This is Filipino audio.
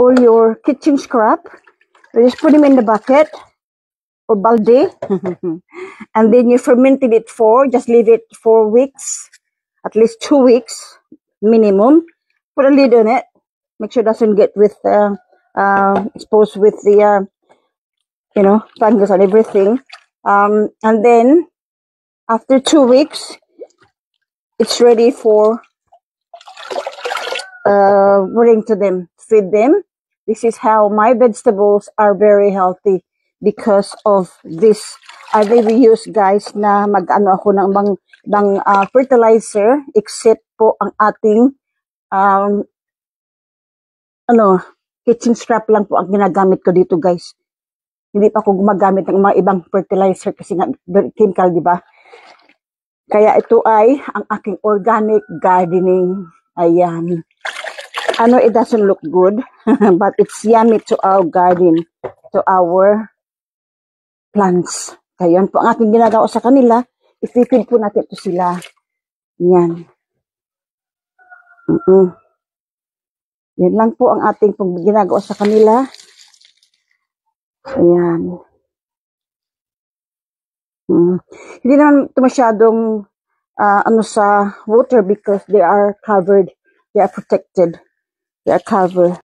all your kitchen scrap. You just put them in the bucket or balde. And then you fermented it just leave it 4 weeks, at least 2 weeks minimum. Put a lid on it. Make sure it doesn't get exposed with the, fungus and everything. And then after 2 weeks, it's ready for putting to them, feed them. This is how my vegetables are very healthy because of this. I never use, guys, na mag-ano ako ng fertilizer except po ang ating kitchen scrap lang po ang ginagamit ko dito, guys. Hindi pa ako gumagamit ng mga ibang fertilizer kasi nga chemical, di ba? Kaya ito ay ang aking organic gardening. Ayan. It doesn't look good, but it's yummy to our garden, to our plants. Kaya yan po ang aking ginagawa sa kanila. I-feed po natin ito sila. Yan. Yan lang po ang ating ginagawa sa kanila. Ayan. Hindi naman ito masyadong sa water because they are covered. They are protected. They are covered.